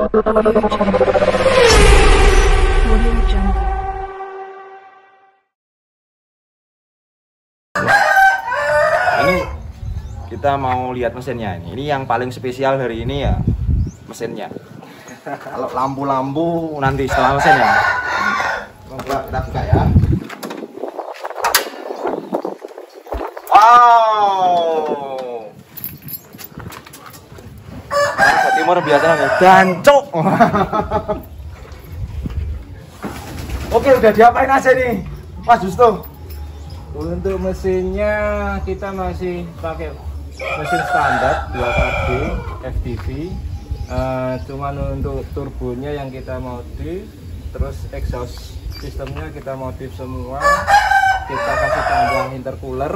Ini kita mau lihat mesinnya ini. Ini yang paling spesial hari ini ya mesinnya. Kalau lampu-lampu nanti setelah mesinnya. Coba kita buka ya. Wow. Jawa Timur biasanya gancuk. Oke, udah diapain aja nih, Mas Justo? Untuk mesinnya kita masih pakai mesin standar 2KD FDV. Cuman untuk turbonya yang kita modif, terus exhaust sistemnya kita modif semua. Kita kasih tambah intercooler.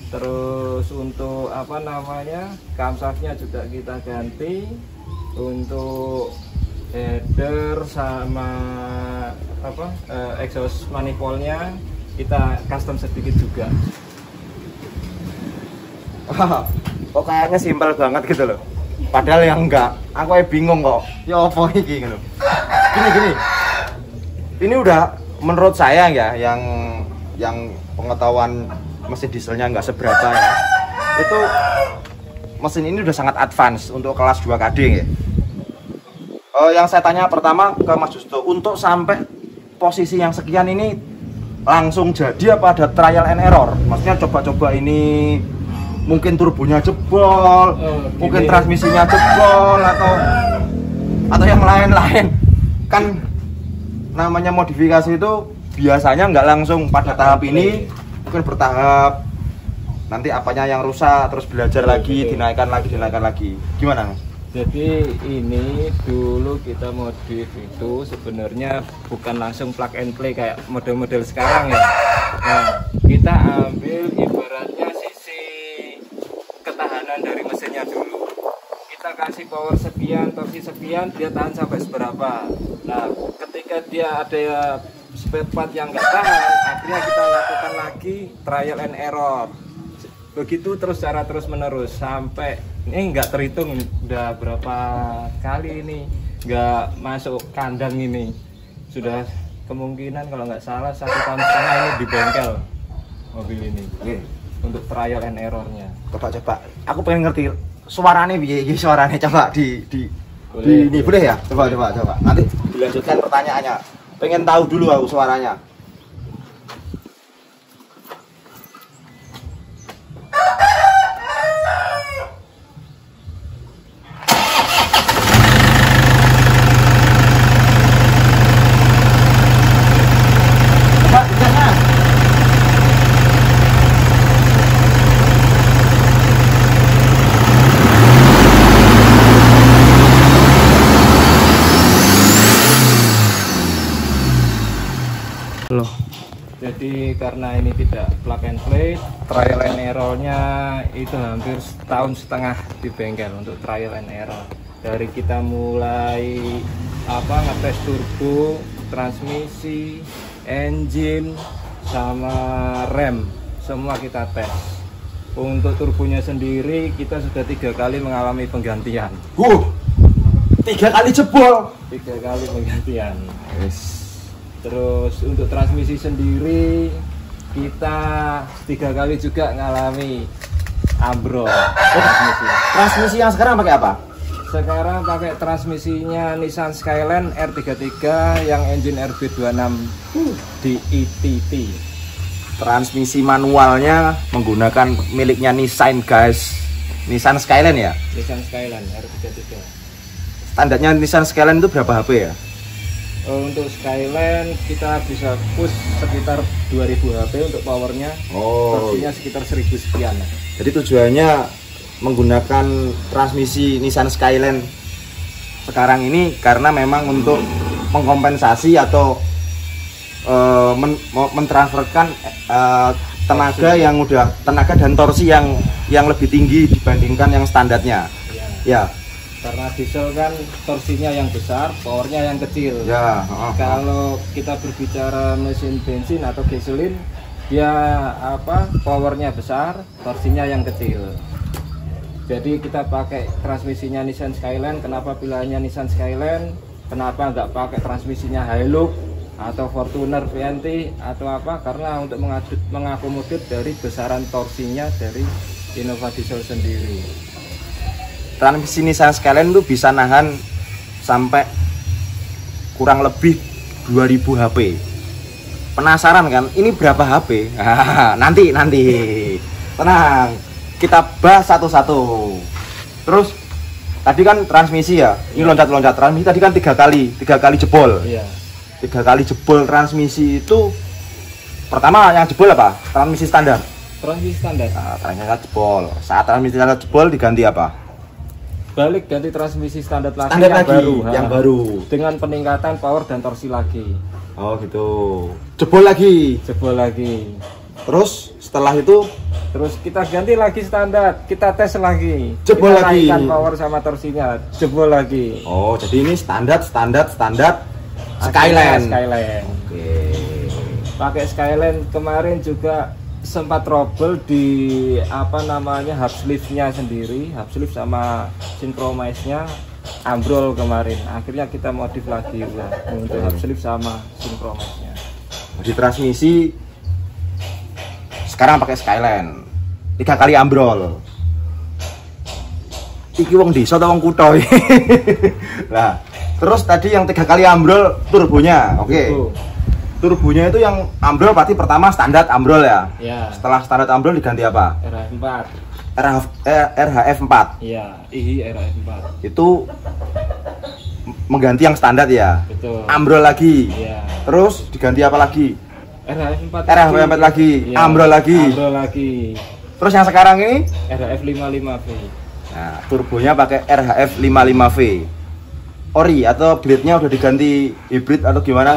Terus untuk apa namanya, camshaftnya juga kita ganti. Untuk header sama apa exhaust manifoldnya kita custom sedikit juga. Kok kayaknya simpel banget gitu loh. Padahal yang enggak, aku bingung kok. Ya apa ini gitu. Gini. Ini udah menurut saya ya yang pengetahuan mesin dieselnya nggak seberapa ya. Itu mesin ini udah sangat advance untuk kelas 2KD ya. Yang saya tanya pertama ke Mas Justo, untuk sampai posisi yang sekian ini langsung jadi apa ada trial and error? Maksudnya coba-coba ini mungkin turbonya jebol, mungkin transmisinya jebol atau yang lain-lain. Kan namanya modifikasi itu biasanya nggak langsung pada tahap ini, mungkin bertahap. Nanti apanya yang rusak terus belajar lagi, dinaikkan lagi. Gimana, Mas? Jadi ini dulu kita modif itu sebenarnya bukan langsung plug and play kayak model-model sekarang ya. Nah, kita ambil ibaratnya sisi ketahanan dari mesinnya dulu. Kita kasih power sekian, torsi sekian, dia tahan sampai seberapa. Nah, ketika dia ada spare part yang nggak tahan, akhirnya kita lakukan lagi trial and error. Begitu terus cara terus menerus sampai ini nggak terhitung udah berapa kali ini nggak masuk kandang ini. Sudah kemungkinan kalau nggak salah 1,5 tahun ini di bengkel mobil ini. Untuk trial and errornya. Coba aku pengen ngerti suaranya biaya suaranya, coba ini boleh ya? Coba nanti dilanjutkan pertanyaannya. Pengen tahu dulu aku suaranya. Loh. Jadi karena ini tidak plug and play, trial and errornya itu hampir setahun setengah di bengkel untuk trial and error. Dari kita mulai ngetes turbo, transmisi, engine, sama rem, semua kita tes. Untuk turbonya sendiri kita sudah 3 kali mengalami penggantian. 3 kali jebol. 3 kali penggantian. Terus untuk transmisi sendiri kita 3 kali juga ngalami ambrol. Transmisi yang sekarang pakai apa? Sekarang pakai transmisinya Nissan Skyline R33 yang engine RB26 di ETT. Transmisi manualnya menggunakan miliknya Nissan, guys. Nissan Skyline ya? Nissan Skyline R33. Standarnya Nissan Skyline itu berapa HP ya? Untuk Skyline kita bisa push sekitar 2000 HP untuk powernya. Torsinya sekitar 1000 sekian. Jadi tujuannya menggunakan transmisi Nissan Skyline sekarang ini karena memang untuk mengkompensasi atau mentransferkan tenaga dan torsi yang lebih tinggi dibandingkan yang standarnya. Ya. Karena diesel kan torsinya yang besar, powernya yang kecil. Ya. Kalau kita berbicara mesin bensin atau gasolin, dia powernya besar, torsinya yang kecil. Jadi kita pakai transmisinya Nissan Skyline. Kenapa pilihannya Nissan Skyline? Kenapa nggak pakai transmisinya Hilux atau Fortuner VNT atau apa? Karena untuk mengakomodir dari besaran torsinya dari Innova Diesel sendiri. Transmisi Nissan Skyline itu bisa nahan sampai kurang lebih 2000 HP. Penasaran kan? Ini berapa HP? Nanti tenang, kita bahas satu-satu. Terus tadi kan transmisi ya, ini loncat-loncat transmisi tadi kan tiga kali jebol. Iya. 3 kali jebol transmisi itu, pertama yang jebol apa? Transmisi standar. Transmisi standar. Nah, transmisi jebol. Saat transmisi standar jebol diganti apa? Balik ganti transmisi standar lagi, Standar yang lagi, baru. yang baru. Dengan peningkatan power dan torsi lagi. Oh gitu. Jebol lagi. Jebol lagi. Terus setelah itu Terus kita ganti lagi standar, kita tes lagi. Jebol kita lagi. naikkan power sama torsinya, jebol lagi. oh, jadi ini standar Akhirnya Skyline. Skyline. Oke. Pakai Skyline kemarin juga sempat trouble di apa namanya hub sleeve-nya sendiri, hub sleeve sama synchronize-nya ambrol kemarin. Akhirnya kita modif lagi udah untuk hub sleeve sama synchronize-nya. Di transmisi sekarang pakai Skyline. 3 kali ambrol. Iki wong desa atau wong kutho? Nah, terus tadi yang 3 kali ambrol turbonya. Oke. Turbonya itu yang ambrol berarti pertama standar ambrol ya. Ya. Setelah standar ambrol diganti apa? RHF4. RHF4. Iya, IHI RHF4. Itu mengganti yang standar ya. Betul. Ambrol lagi. Iya. Terus diganti apa lagi? RHF4 lagi. Iya. Ambrol lagi. Ambrol lagi. Terus yang sekarang ini RHF55V. nah, turbonya pakai RHF55V. Ori atau blade-nya udah diganti hybrid atau gimana?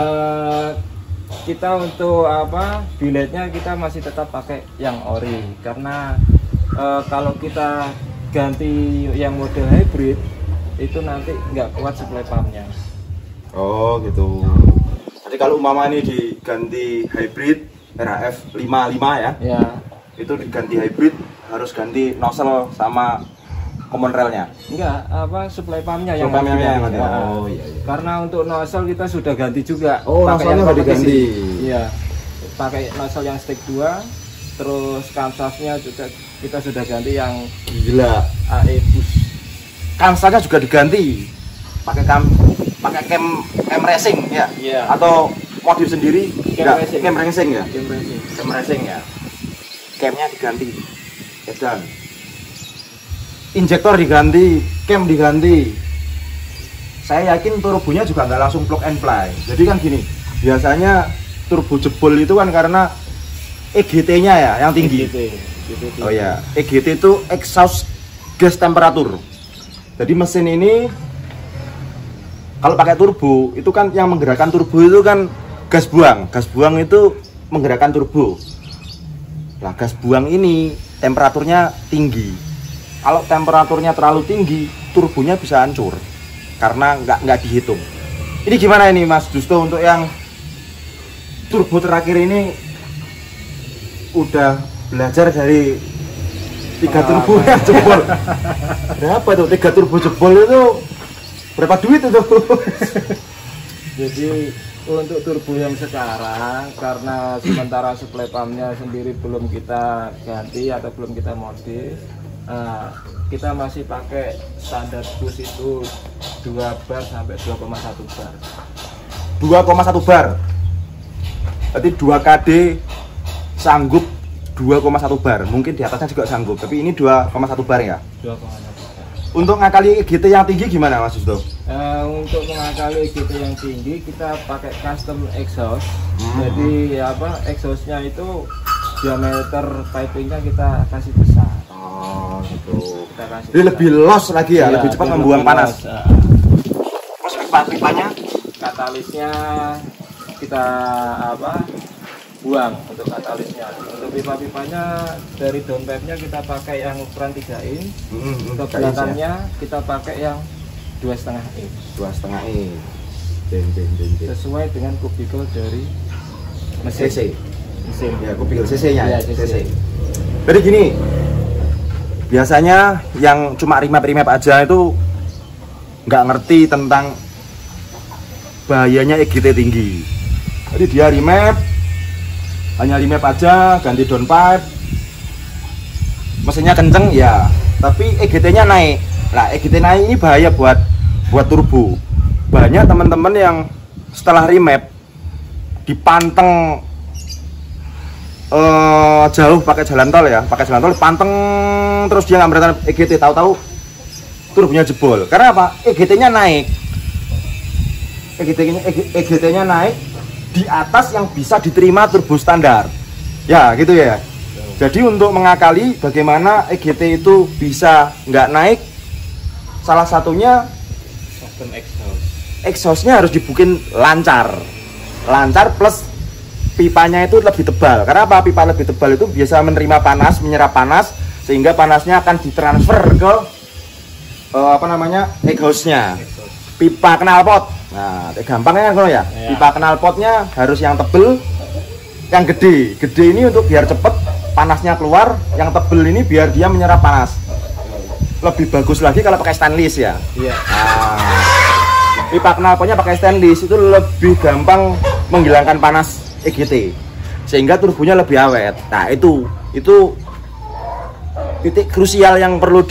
Kita untuk apa? Billetnya kita masih tetap pakai yang ori karena kalau kita ganti yang model hybrid itu nanti nggak kuat supply pumpnya. Oh gitu. Jadi kalau umpama ini diganti hybrid RHF55 ya, Ya. itu diganti hybrid harus ganti nozzle sama common railnya. Enggak, apa supply pumpnya yang Supply pumpnya yang diganti. ada. Ya. Oh, iya. Karena untuk nozzle kita sudah ganti juga. Oh, Pakai nozzle-nya yang udah kompetisi. diganti. Iya. Pakai nozzle yang stick 2, terus kamsasnya juga kita sudah ganti yang Gila. AE boost. Kamsanya juga diganti. Pakai cam racing ya? Iya. Atau modif sendiri? Cam Enggak, racing. cam racing ya? Game racing. Cam racing ya. Camnya diganti. Edan. Injektor diganti, cam diganti. Saya yakin turbonya juga nggak langsung plug and play. Jadi kan gini, biasanya turbo jebol itu kan karena EGT-nya ya yang tinggi. GT. Oh ya, EGT itu exhaust gas temperatur. Jadi mesin ini kalau pakai turbo itu kan yang menggerakkan turbo itu kan gas buang. Gas buang itu menggerakkan turbo. Nah, gas buang ini temperaturnya tinggi. Kalau temperaturnya terlalu tinggi, turbonya bisa hancur karena nggak dihitung. Ini gimana ini Mas Justo untuk yang turbo terakhir ini udah belajar dari 3 turbo yang jebol. Berapa tuh 3 turbo jebol itu? Berapa duit itu? Jadi untuk turbo yang sekarang karena sementara supply pumpnya sendiri belum kita ganti atau belum kita modif, kita masih pakai standar bus itu 2 bar sampai 2,1 bar. 2,1 bar. Berarti 2 KD sanggup 2,1 bar. Mungkin di atasnya juga sanggup, tapi ini 2,1 bar ya. 2,1 bar. Untuk ngakali GT yang tinggi gimana Mas Justo? Untuk mengakali GT yang tinggi kita pakai custom exhaust. Jadi apa exhaustnya itu diameter pipingnya kita kasih besar. Oh gitu. Kita kasih Jadi besar. lebih los lagi ya, Iya, lebih cepat lebih membuang panas. luas. Terus pipa-pipanya Katalisnya kita apa buang untuk katalisnya. Untuk pipa-pipanya dari downpipe-nya kita pakai yang ukuran 3 in. Untuk belakangnya kita pakai yang 2,5 in. 2,5 in. Sesuai dengan kubikel dari mesin. CC. Mesin. Ya, kubikel CC-nya. Iya, CC. CC. Jadi gini, biasanya yang cuma remap aja itu nggak ngerti tentang bahayanya EGT tinggi. Jadi dia remap, hanya remap aja, ganti downpipe, mesinnya kenceng ya, tapi EGT-nya naik. Nah, EGT naik ini bahaya buat turbo. Banyak teman-teman yang setelah remap dipanteng jauh pakai jalan tol ya, panteng terus dia nggak merhatiin EGT, tahu-tahu turbonya jebol. Karena apa? EGT-nya naik. EGT-nya naik di atas yang bisa diterima turbo standar. Ya, gitu ya. Jadi untuk mengakali bagaimana EGT itu bisa nggak naik, salah satunya sistem exhaust. Exhaustnya harus dibikin lancar plus pipanya itu lebih tebal. Karena apa? Pipa lebih tebal itu biasa menerima panas, menyerap panas, sehingga panasnya akan ditransfer ke exhaustnya. Pipa knalpot. Nah, gampangnya kan ya. Pipa knalpotnya harus yang tebel, yang gede. Gede ini untuk biar cepet panasnya keluar, yang tebel ini biar dia menyerap panas. Lebih bagus lagi kalau pakai stainless ya. Iya. Nah, pipa knalpotnya pakai stainless itu lebih gampang menghilangkan panas EGT, sehingga turbonya lebih awet. Nah, itu titik krusial yang perlu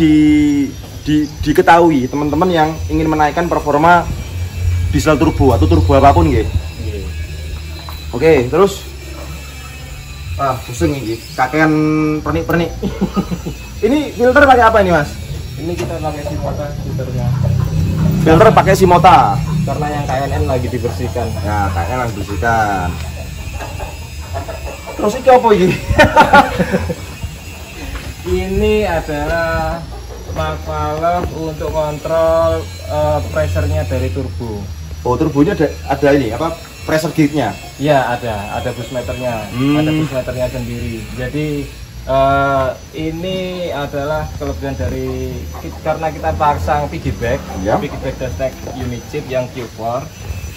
diketahui teman-teman yang ingin menaikkan performa diesel turbo atau turbo apapun gitu. Oke, terus pusing ini kakean pernik. Ini filter pakai apa ini, Mas? Ini kita pakai Shimota filternya. Filter pakai Shimota Karena yang KNN lagi dibersihkan. ya, kayaknya lagi dibersihkan. Terus ini apa ini? Ini adalah mark valve untuk kontrol pressure-nya dari turbo. Oh, turbonya ada ini apa? Pressure gauge-nya. Ya, ada boost meternya. Ada boost meternya sendiri. Jadi ini adalah kelebihan dari karena kita pasang piggyback, piggyback dashback unit chip yang Q4.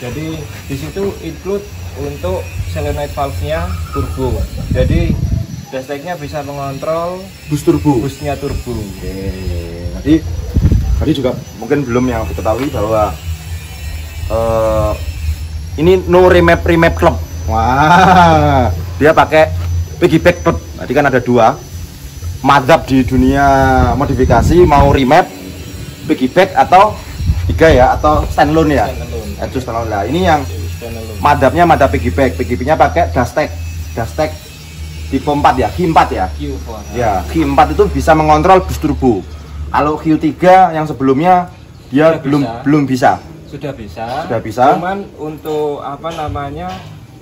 Jadi di situ include untuk solenoid valve-nya turbo. Jadi dashback-nya bisa mengontrol boostnya turbo. Oke. Tadi juga mungkin belum yang diketahui bahwa ini no remap club. Wah, dia pakai piggyback club. Tadi kan ada 2 madzhab di dunia modifikasi, mau remap, piggyback atau 3 ya, atau standalone ya. Itu standalone lah. Ini yang madzhabnya madzhab piggyback. Piggybacknya pakai dashback tipe 4 ya, Q4 ya. Q4. Ya, Q4 itu bisa mengontrol boost turbo. Kalau Q3 yang sebelumnya dia belum bisa. Sudah bisa. Cuman untuk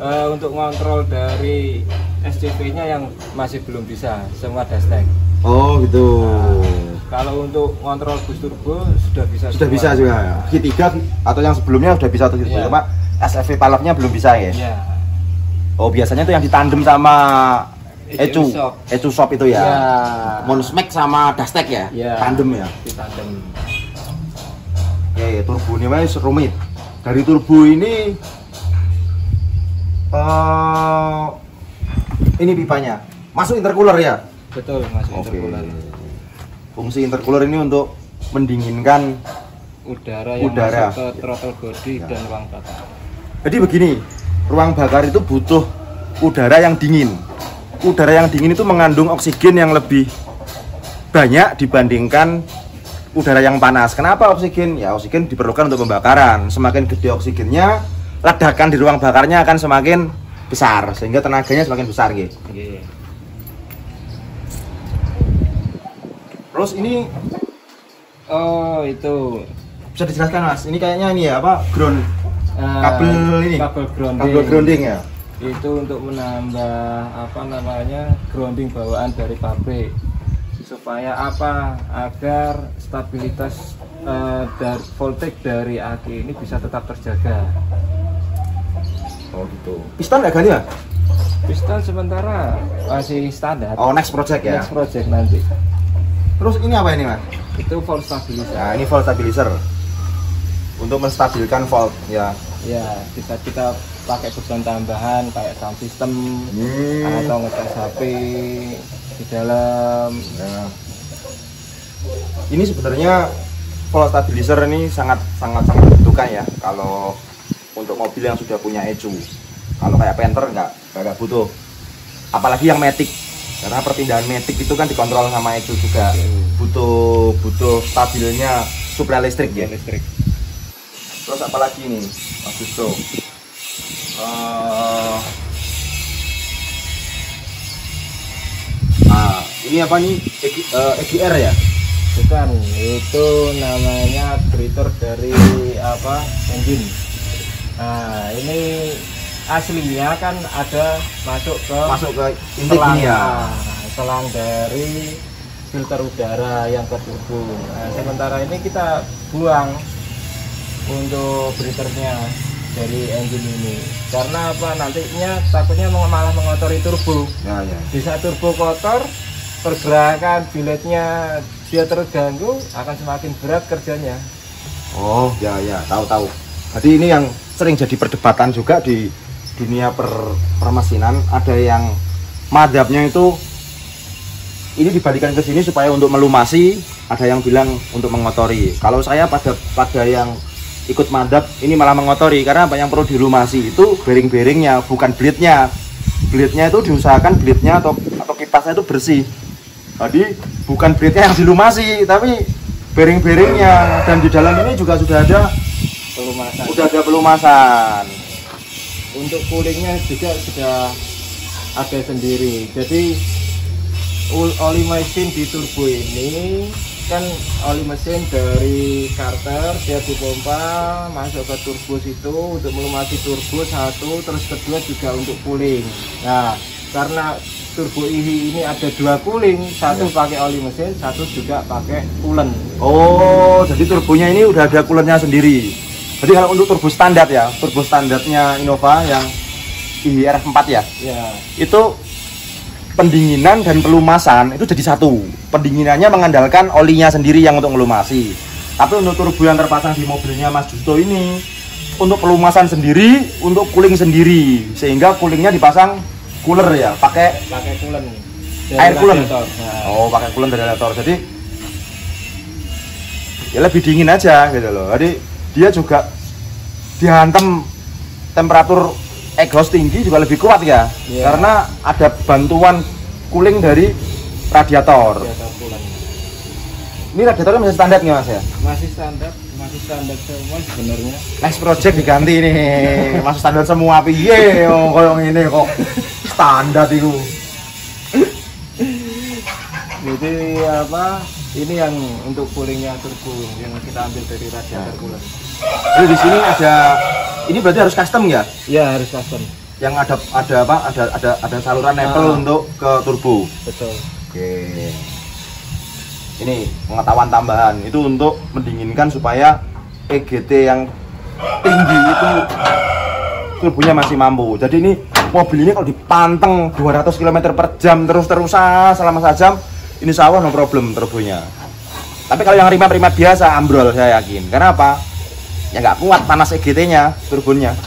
untuk ngontrol dari SCV-nya yang masih belum bisa semua dashback. Oh gitu. Nah, kalau untuk ngontrol boost turbo sudah bisa juga. Q3 atau yang sebelumnya sudah bisa tuh, cuma SFV valve-nya belum bisa ya. Yeah. Oh, biasanya itu yang ditandem sama Ecu shop itu ya. Monosmack sama dashback ya. Tandem ya. Ditandem. Oke, turbo ini mas rumit. Dari turbo ini pipanya masuk intercooler ya. Betul, masuk intercooler. Fungsi intercooler ini untuk mendinginkan udara yang masuk ke throttle body dan ruang bakar. Jadi begini, ruang bakar itu butuh udara yang dingin. Udara yang dingin itu mengandung oksigen yang lebih banyak dibandingkan udara yang panas. Kenapa oksigen? Ya, oksigen diperlukan untuk pembakaran. Semakin gede oksigennya, ledakan di ruang bakarnya akan semakin besar, sehingga tenaganya semakin besar gitu. Terus ini itu bisa dijelaskan Mas, ini kayaknya ini ya apa, kabel grounding ya. Itu untuk menambah grounding bawaan dari pabrik, supaya agar stabilitas dari voltage dari aki ini bisa tetap terjaga. Oh gitu. Piston nggak ganti ya? Piston sementara masih standar. Oh, next project ya? Next project nanti. Terus ini apa ini Mas? Itu volt stabilizer. Nah, ini volt stabilizer untuk menstabilkan volt ya. Ya, bisa kita pakai bahan tambahan kayak sound system atau ngecas HP di dalam. Ini sebenarnya flow stabilizer ini sangat dibutuhkan ya kalau untuk mobil yang sudah punya ECU. Kalau kayak Panther nggak butuh. Apalagi yang Matic, karena perpindahan Matic itu kan dikontrol sama ECU juga. Butuh stabilnya suplai listrik ya. Listrik. Terus apalagi nih, Mas Justo? Ini apa nih? EGR ya? Bukan, itu namanya breather dari apa? Engine. Nah, ini aslinya kan ada masuk ke intake ini ya. Selang dari filter udara yang ke turbo. Nah, sementara ini kita buang untuk breathernya dari engine ini. Karena apa? Nantinya takutnya malah mengotori turbo. Ya. Di saat turbo kotor, pergerakan biletnya dia terganggu, akan semakin berat kerjanya. Oh ya, tahu. Jadi ini yang sering jadi perdebatan juga di dunia permesinan. Ada yang madhabnya itu ini dibalikan ke sini supaya untuk melumasi, ada yang bilang untuk mengotori. Kalau saya pada yang ikut madhab ini malah mengotori, karena apa yang perlu dilumasi itu bearing-bearingnya, bukan blade-nya. Blade-nya itu diusahakan blade-nya atau kipasnya itu bersih. Jadi bukan blade-nya yang dilumasi, tapi bearing-bearingnya. Dan di dalam ini juga sudah ada pelumasan. Untuk coolingnya juga sudah ada sendiri. Jadi oli mesin di turbo ini kan oli mesin dari karter, dia dipompa masuk ke turbo situ untuk melumasi turbo satu, terus kedua juga untuk cooling. Nah, karena turbo ini ada dua cooling, satu pakai oli mesin, satu juga pakai coolant. Oh, jadi turbonya ini udah ada coolernya sendiri. Jadi kalau untuk turbo standar ya, turbo standarnya Innova yang IHRF 4 ya, itu pendinginan dan pelumasan itu jadi satu. Pendinginannya mengandalkan olinya sendiri yang untuk melumasi. Tapi untuk turbo yang terpasang di mobilnya Mas Justo ini, untuk pelumasan sendiri, untuk cooling sendiri, sehingga coolingnya dipasang cooler ya, pakai coolant, air coolant. Oh, pakai coolant dari radiator. Jadi ya lebih dingin aja gitu loh. Jadi dia juga dihantam temperatur exhaust tinggi juga lebih kuat ya, karena ada bantuan cooling dari radiator. Ini radiatornya masih standar nggak Mas ya? Masih standar semua sebenarnya. Next project diganti nih, masih standar semua piye? Oh, koyo ngene kok standar itu. Jadi apa? Ini yang untuk coolingnya turbo yang kita ambil dari radiator cooler. Jadi di sini ini berarti harus custom ya? Iya, harus custom. Yang ada saluran nempel untuk ke turbo. Betul. Oke. Ini pengetahuan tambahan itu untuk mendinginkan supaya EGT yang tinggi itu turbonya masih mampu. Jadi ini mobil ini kalau dipanteng 200 km per jam terus-terusan selama sejam, insya Allah no problem turbonya. Tapi kalau yang rimat-rimat biasa ambrol saya yakin. Karena apa? Ya nggak kuat panas EGT-nya, turbonya.